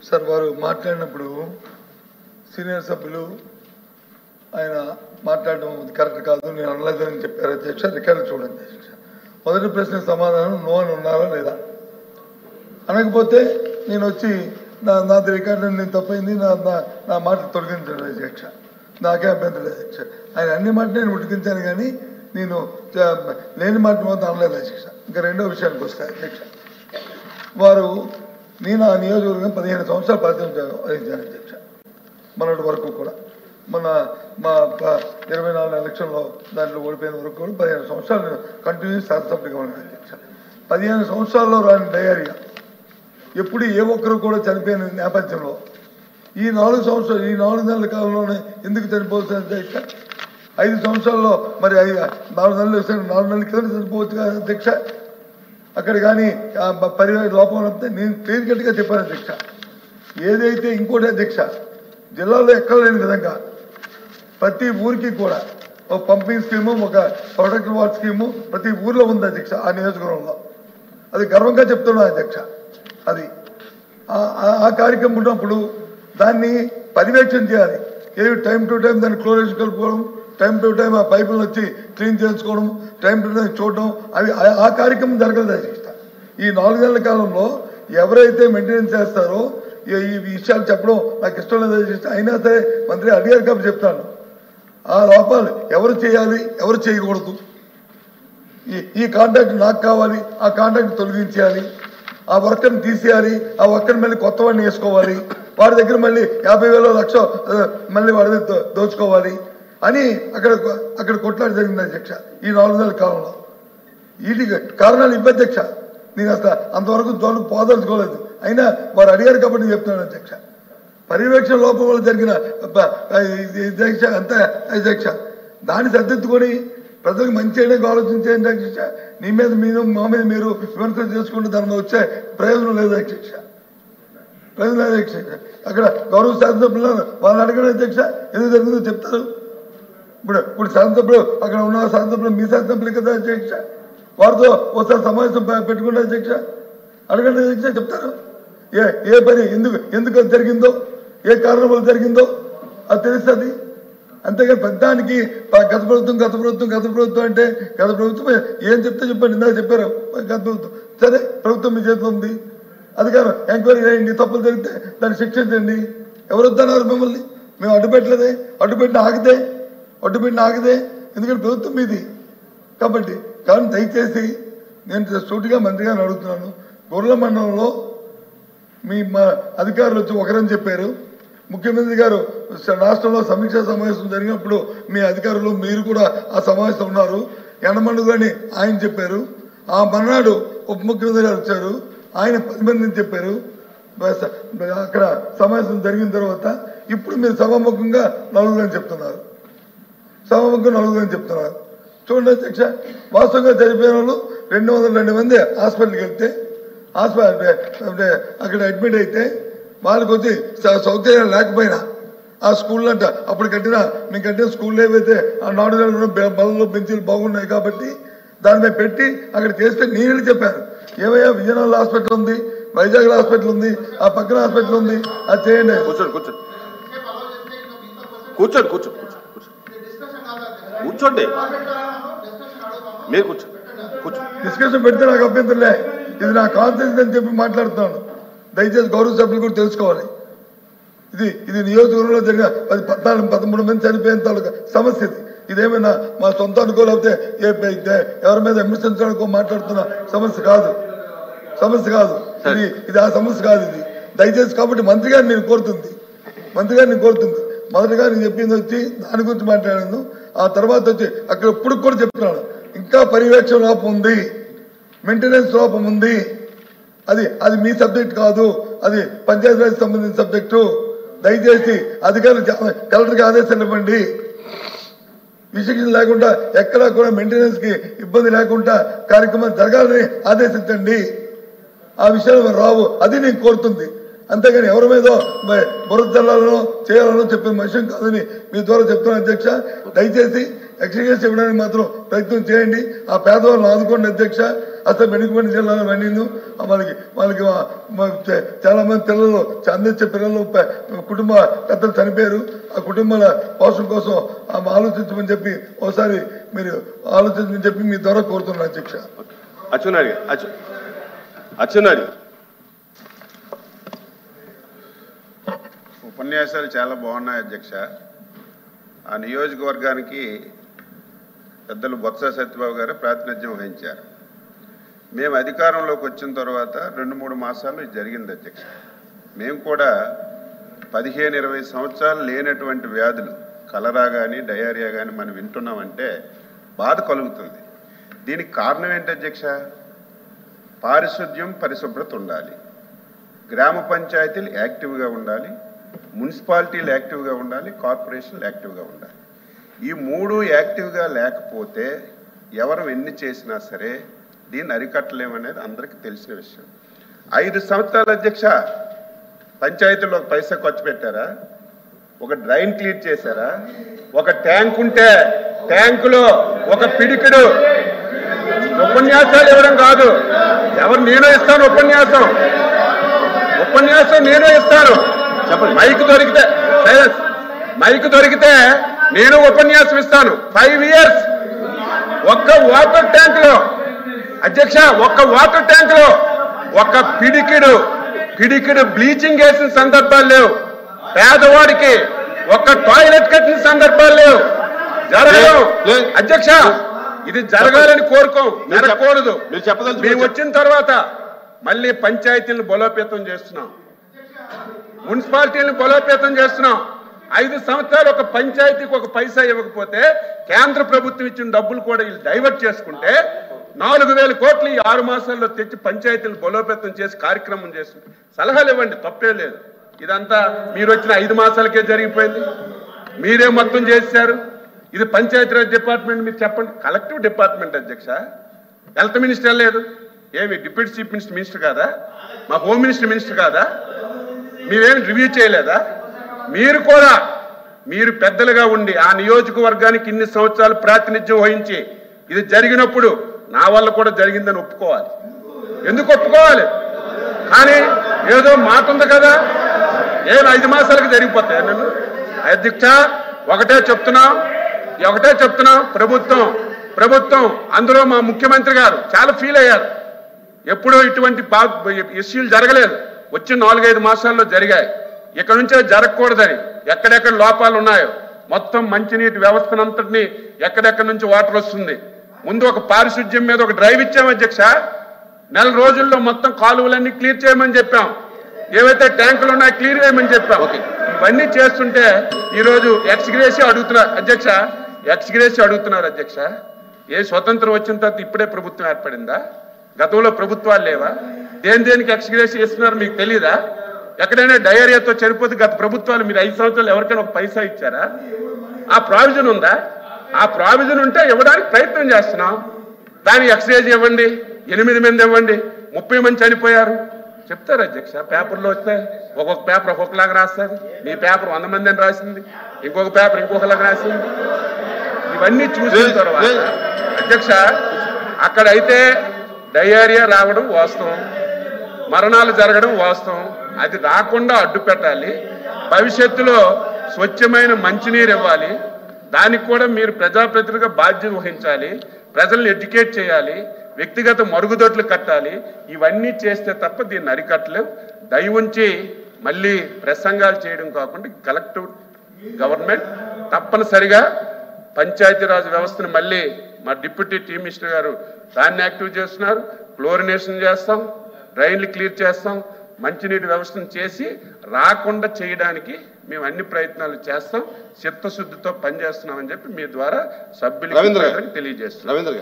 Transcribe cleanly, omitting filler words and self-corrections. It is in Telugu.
సార్ వారు మాట్లాడినప్పుడు సీనియర్ సభ్యులు ఆయన మాట్లాడడం కరెక్ట్ కాదు, నేను అనలేదని చెప్పారు అధ్యక్ష. రికార్డు చూడండి అధ్యక్ష. మొదటి ప్రశ్న సమాధానం నో అని ఉన్నారా లేదా అనకపోతే నేను వచ్చి నాది రికార్డు నేను తప్పైంది, నా మాట తొలగించాను అధ్యక్ష. నాకే అభ్యంతరం అధ్యక్ష. ఆయన అన్ని మాట నేను ఉడికించాను కానీ నేను లేని మాట మాత్రం అనలేదు అధ్యక్ష. ఇంకా రెండో విషయానికి వస్తాయి అధ్యక్ష. వారు నేను ఆ నియోజకవర్గం 15 సంవత్సరాలు ప్రాతినిధ్యం వహించాను అధ్యక్ష. మొన్నటి వరకు కూడా మన మా 24 ఎలక్షన్లో దాంట్లో ఓడిపోయిన వరకు కూడా 15 సంవత్సరాలు నేను కంటిన్యూస్ శాసనసభ్యుడిగా ఉన్నాను అధ్యక్ష. 15 సంవత్సరాల్లో రాని డయేరియా ఎప్పుడు ఏ ఒక్కరు కూడా చనిపోయిన నేపథ్యంలో ఈ 4 సంవత్సరాలు ఈ 4 నెలల కాలంలోనే ఎందుకు చనిపోవచ్చు అధ్యక్ష? 5 సంవత్సరాల్లో మరి 4 నెలలు 4 నెలల కింద చనిపోవచ్చు కదా అధ్యక్ష. అక్కడ కానీ పరివేక్ష లోపం వస్తే నేను క్లియర్ కట్గా చెప్పాను అధ్యక్ష. ఏదైతే ఇంకోటి అధ్యక్ష, జిల్లాలో ఎక్కడ లేని విధంగా ప్రతి ఊరికి కూడా ఒక పంపింగ్ స్కీము, ఒక ప్రొటెక్ట్ వాటర్ స్కీము ప్రతి ఊర్లో ఉంది అధ్యక్ష. ఆ నియోజకవర్గంలో అది గర్వంగా చెప్తున్నాను అధ్యక్ష. అది ఆ కార్యక్రమం ఉన్నప్పుడు దాన్ని పర్యవేక్షణ చేయాలి. ఏది టైం టు టైం దాన్ని క్లోరేషన్ కలుపుకోవడం, టైం టు టైం ఆ పైపులను వచ్చి క్లీన్ చేసుకోవడం, టైం టు టైం చూడడం, అవి ఆ కార్యక్రమం జరగలేదు అధ్యక్ష. ఈ 4 నెలల కాలంలో ఎవరైతే మెయింటెనెన్స్ చేస్తారో ఈ విషయాలు చెప్పడం నాకు ఇష్టం లేదు అధ్యక్ష. అయినా సరే మంత్రి అడిగారు కాబట్టి చెప్తాను. ఆ లోపాలు ఎవరు చేయాలి, ఎవరు చేయకూడదు, ఈ కాంట్రాక్ట్ నాకు కావాలి, ఆ కాంట్రాక్ట్ తొలగించేయాలి, ఆ వర్కర్ని తీసేయాలి, ఆ వర్కర్ని మళ్ళీ కొత్త వాడిని వేసుకోవాలి, వాడి దగ్గర మళ్ళీ 50,000 లక్ష మళ్ళీ వాడి దోచుకోవాలి అని అక్కడ కొట్లాడి జరిగింది అధ్యక్ష. ఈ 4 నెలల కాలంలో వీటికి కారణాలు ఇవ్వ అధ్యక్ష. నేను అసలు అంతవరకు తోలు పోదలుచుకోలేదు. అయినా వారు అడిగారు కాబట్టి నేను చెప్తున్నాను అధ్యక్ష. పర్యవేక్షణ లోపం వల్ల జరిగిన అధ్యక్ష అంతే అధ్యక్ష. దాన్ని సర్దిద్దుకొని ప్రజలకు మంచి చేయడానికి ఆలోచించేయండి అధ్యక్ష. నీ మీద మీరు మా మీద మీరు విమర్శలు చేసుకుంటే దాని వచ్చే ప్రయోజనం లేదు అధ్యక్ష. ప్రయోజనం లేదు అధ్యక్ష. అక్కడ గౌరవ శాసనసభ్యులు వాళ్ళు అడగడం అధ్యక్ష ఎందుకు జరిగిందో చెప్తారు. ఇప్పుడు శాసనసభ్యులు అక్కడ ఉన్న శాసనసభ్యులు మీ శాసనసభ్యులు కదా అధ్యక్ష. వారితో ఒకసారి సమావేశం పెట్టుకుంటే అధ్యక్ష అడగండి అధ్యక్ష, చెప్తారు. ఏ పని ఎందుకు అది జరిగిందో, ఏ కారణం వల్ల జరిగిందో అది తెలుస్తుంది. అంతేగాని పెద్దానికి గత ప్రభుత్వం అంటే గత ప్రభుత్వం ఏం చెప్తే చెప్పండి. ఇందాక చెప్పారు గత ప్రభుత్వం. సరే, ప్రభుత్వం మీ చేతిలో ఉంది, అధికారం ఎంక్వైరీ చేయండి, తప్పులు జరిగితే దాన్ని శిక్షించండి. ఎవరు వద్దన్నారు మిమ్మల్ని? మేము అడ్డుపెట్టిన ఆగితే ఎందుకంటే ప్రభుత్వం మీది కాబట్టి. కానీ దయచేసి నేను సూటిగా మంత్రిగారిని అడుగుతున్నాను. గొర్రెల మండలంలో మా అధికారులు వచ్చి ఒకరని చెప్పారు. ముఖ్యమంత్రి గారు రాష్ట్రంలో సమీక్షా సమావేశం జరిగినప్పుడు మీ అధికారులు మీరు కూడా ఆ సమావేశం ఉన్నారు. ఎండమండు అని ఆయన చెప్పారు. ఆ మర్నాడు ఉప ముఖ్యమంత్రి గారు వచ్చారు, ఆయన 10 మందిని చెప్పారు. అక్కడ సమావేశం జరిగిన తర్వాత ఇప్పుడు మీరు సభాముఖంగా 4 అని చెప్తున్నారు. చూడండి అధ్యక్ష, వాస్తవంగా చనిపోయిన వాళ్ళు 202 మంది హాస్పిటల్కి వెళ్తే అక్కడ అడ్మిట్ అయితే వాళ్ళకి వచ్చి సౌకర్యం లేకపోయినా ఆ స్కూల్ అంట అప్పుడు మేము కట్టిన స్కూల్లో ఏవైతే ఆ 4 నెలలు బలలో బెంచీలు బాగున్నాయి కాబట్టి దాని మీద పెట్టి అక్కడ చేస్తే నేను చెప్పాను. ఏమయ్యా విజయనగరం హాస్పిటల్ ఉంది, వైజాగ్ హాస్పిటల్ ఉంది, ఆ పక్కన హాస్పిటల్ ఉంది, అది చేయండి. కూర్చోండి, మీరు డిస్కషన్ పెడితే నాకు అభ్యంతరలే. ఇది నా కాన్ఫిడెన్స్ అని చెప్పి మాట్లాడుతున్నాను. దయచేసి గౌరవ సభ్యులు కూడా తెలుసుకోవాలి. ఇది నియోజకవర్గంలో జరిగిన 13 మంది చనిపోయిన తాలూకా సమస్య. ఇదేమైనా మా సొంత అనుకోలేకపోతే ఎవరి మీద విమర్శించడానికో మాట్లాడుతున్న సమస్య కాదు. ఇది ఆ సమస్య కాదు. ఇది దయచేసి కాబట్టి మంత్రి గారిని నేను కోరుతుంది. మొదటిగా నేను చెప్పింది వచ్చి దాని గురించి మాట్లాడాను. ఆ తర్వాత వచ్చి అక్కడ ఇప్పుడు కూడా చెప్తున్నాను, ఇంకా పర్యవేక్షణ లోపం ఉంది, మెయింటెనెన్స్ లోపం ఉంది. అది మీ సబ్జెక్ట్ కాదు, అది పంచాయతీరాజ్ సంబంధించిన సబ్జెక్టు. దయచేసి అధికారులు కలెక్టర్కి ఆదేశాలు ఇవ్వండి. విశిక్షణ లేకుండా ఎక్కడా కూడా మెయింటెనెన్స్ కి ఇబ్బంది లేకుండా కార్యక్రమం జరగాలని ఆదేశించండి. ఆ విషయాలు రావు, అది నేను కోరుతుంది. అంతేగాని ఎవరి మీద బురద చల్లాలనో చేయాలనో చెప్పిన విషయం కాదని మీ ద్వారా చెప్తున్నాను అధ్యక్ష. దయచేసి ఎక్స్గ్రేస్ ఇవ్వడానికి మాత్రం ప్రయత్నం చేయండి. ఆ పేదవాళ్ళని ఆదుకోండి అధ్యక్ష. అసలు వెనుకబడిన జిల్లాలో వెళ్ళింది వాళ్ళకి చాలా మంది పిల్లలు అందించే పిల్లలు కుటుంబ పెద్దలు చనిపోయారు. ఆ కుటుంబాల పోషణ కోసం ఆలోచించమని చెప్పి ఒకసారి మీరు ఆలోచించమని చెప్పి మీ ద్వారా కోరుతున్నాను అధ్యక్ష. అచ్చునారి ఉపన్యాసాలు చాలా బాగున్నాయి అధ్యక్ష. ఆ నియోజకవర్గానికి పెద్దలు బొత్స సత్యబాబు గారు ప్రాతినిధ్యం వహించారు. మేము అధికారంలోకి వచ్చిన తర్వాత 2-3 మాసాలు ఇది జరిగింది అధ్యక్ష. మేము కూడా 15-20 సంవత్సరాలు లేనటువంటి వ్యాధులు కలరా కానీ డయేరియా కానీ మనం వింటున్నామంటే బాధ కలుగుతుంది. దీనికి కారణం ఏంటి అధ్యక్ష? పారిశుద్ధ్యం పరిశుభ్రత ఉండాలి, గ్రామ పంచాయతీలు యాక్టివ్గా ఉండాలి, మున్సిపాలిటీలు యాక్టివ్గా ఉండాలి, కార్పొరేషన్లు యాక్టివ్గా ఉండాలి. ఈ 3 యాక్టివ్గా లేకపోతే ఎవరు ఎన్ని చేసినా సరే దీన్ని అరికట్టలేమనేది అందరికీ తెలిసిన విషయం. 5 సంవత్సరాల అధ్యక్ష పంచాయతీలో ఒక పైసా ఖర్చు పెట్టారా? ఒక డ్రైన్ క్లీన్ చేశారా? ఒక ట్యాంక్ ఉంటే ట్యాంకులో ఒక పిడికిడు ఉపన్యాసాలు ఇవ్వడం కాదు. ఎవరు నేనే ఇస్తాను ఉపన్యాసం నేనే ఇస్తాను. మైక్ దొరికితే నేను ఉపన్యాసం ఇస్తాను. 5 years ఒక్క వాటర్ ట్యాంక్ లో అధ్యక్ష, ఒక్క వాటర్ ట్యాంక్ లో ఒక పిడికిడు బ్లీచింగ్ వేసిన సందర్భాలు లేవు. పేదవాడికి ఒక్క టాయిలెట్ కట్టిన సందర్భాలు లేవు. జరగదు అధ్యక్ష. ఇది జరగాలని జరగకూడదు. మేము వచ్చిన తర్వాత మళ్ళీ పంచాయతీలను బలోపేతం చేస్తున్నాం, మున్సిపాలిటీలను బలోపేతం చేస్తున్నాం. 5 సంవత్సరాలు ఒక పంచాయతీకి ఒక పైసా ఇవ్వకపోతే కేంద్ర ప్రభుత్వం ఇచ్చిన డబ్బులు కూడా వీళ్ళు డైవర్ట్ చేసుకుంటే 4,000 కోట్లు ఈ 6 మాసాల్లో తెచ్చి పంచాయతీలు బలోపేతం చేసి కార్యక్రమం చేస్తుంది. సలహాలు ఇవ్వండి, తప్పే లేదు. ఇదంతా మీరు వచ్చిన 5 మాసాలకే జరిగిపోయింది. మీరే మొత్తం చేశారు. ఇది పంచాయతీరాజ్ డిపార్ట్మెంట్. మీరు చెప్పండి, కలెక్టివ్ డిపార్ట్మెంట్ అధ్యక్ష. హెల్త్ మినిస్టర్ లేదు, ఏమి డిప్యూటీ చీఫ్ మినిస్టర్ కాదా? మా హోమ్ మినిస్టర్ కాదా? మీరేమి రివ్యూ చేయలేదా? మీరు పెద్దలుగా ఉండి ఆ నియోజకవర్గానికి ఇన్ని సంవత్సరాలు ప్రాతినిధ్యం వహించి ఇది జరిగినప్పుడు నా వల్ల కూడా జరిగిందని ఒప్పుకోవాలి. ఎందుకు ఒప్పుకోవాలి? కానీ ఏదో మాట ఉంది కదా, ఏం 5 మాసాలకు జరిగిపోతాయి. నన్ను అధ్యక్ష ఒకటే చెప్తున్నాం, ప్రభుత్వం అందులో మా ముఖ్యమంత్రి గారు చాలా ఫీల్ అయ్యారు. ఎప్పుడూ ఇటువంటి ఇష్యూలు జరగలేదు, వచ్చిన 4-5 మాసాల్లో జరిగాయి. ఇక్కడ నుంచే జరగకూడదని ఎక్కడెక్కడ లోపాలు ఉన్నాయో మొత్తం మంచినీటి వ్యవస్థనంతటినీ ఎక్కడెక్కడి నుంచి వాటర్ వస్తుంది. ముందు ఒక పారిశుద్ధ్యం మీద ఒక డ్రైవ్ ఇచ్చాం అధ్యక్ష. 4 రోజుల్లో మొత్తం కాలువలన్నీ క్లియర్ చేయమని చెప్పాం. ఏవైతే ట్యాంకులు ఉన్నాయో క్లియర్ చేయమని చెప్పాం. ఇవన్నీ చేస్తుంటే ఈరోజు ఎక్స్గ్రేసి అడుగుతున్నారు అధ్యక్ష. ఏ స్వతంత్రం వచ్చిన తర్వాత ఇప్పుడే ప్రభుత్వం ఏర్పడిందా? గతంలో ప్రభుత్వాలు లేవా? దేనికి ఎక్స్గ్రేసి ఇస్తున్నారు మీకు తెలీదా? ఎక్కడైనా డయేరియాతో చనిపోతే గత ప్రభుత్వాలు మీరు 5 సంవత్సరాలు ఎవరికైనా ఒక పైసా ఇచ్చారా? ఆ ప్రావిజన్ ఉందా? ఆ ప్రావిజన్ ఉంటే ఇవ్వడానికి ప్రయత్నం చేస్తున్నాం. దాన్ని ఎక్స్గ్రేజ్ ఇవ్వండి, 8 మంది ఇవ్వండి, 30 మంది చనిపోయారు చెప్తారు అధ్యక్ష. పేపర్లో వస్తే ఒక్కొక్క పేపర్ ఒక్కొక్కలాగా రాస్తారు. మీ పేపర్ 100 మంది అని రాసింది, ఇంకొక పేపర్ ఇంకొకలాగా రాసింది. ఇవన్నీ చూసిన తర్వాత అధ్యక్ష అక్కడైతే డయేరియా రావడం వాస్తవం, మరణాలు జరగడం వాస్తవం. అది రాకుండా అడ్డు పెట్టాలి. భవిష్యత్తులో స్వచ్ఛమైన మంచినీరు ఇవ్వాలి. దానికి కూడా మీరు ప్రజాప్రతినిధిగా బాధ్యత వహించాలి. ప్రజల్ని ఎడ్యుకేట్ చేయాలి, వ్యక్తిగత మరుగుదొడ్లు కట్టాలి. ఇవన్నీ చేస్తే తప్ప దీన్ని అరికట్టలేం. దయవుంచి మళ్ళీ ప్రసంగాలు చేయడం కాకుండా కలెక్టివ్ గవర్నమెంట్ తప్పనిసరిగా పంచాయతీరాజ్ వ్యవస్థను మళ్ళీ మా డిప్యూటీ చీఫ్ మినిస్టర్ గారు దాన్ని యాక్టివ్ చేస్తున్నారు. క్లోరినేషన్ చేస్తాం, డ్రైన్లు క్లియర్ చేస్తాం, మంచినీటి వ్యవస్థను చేసి రాకుండా చేయడానికి మేము అన్ని ప్రయత్నాలు చేస్తాం. చిత్తశుద్ధితో పనిచేస్తున్నామని చెప్పి మీ ద్వారా సభ్యులకు తెలియజేస్తున్నాం.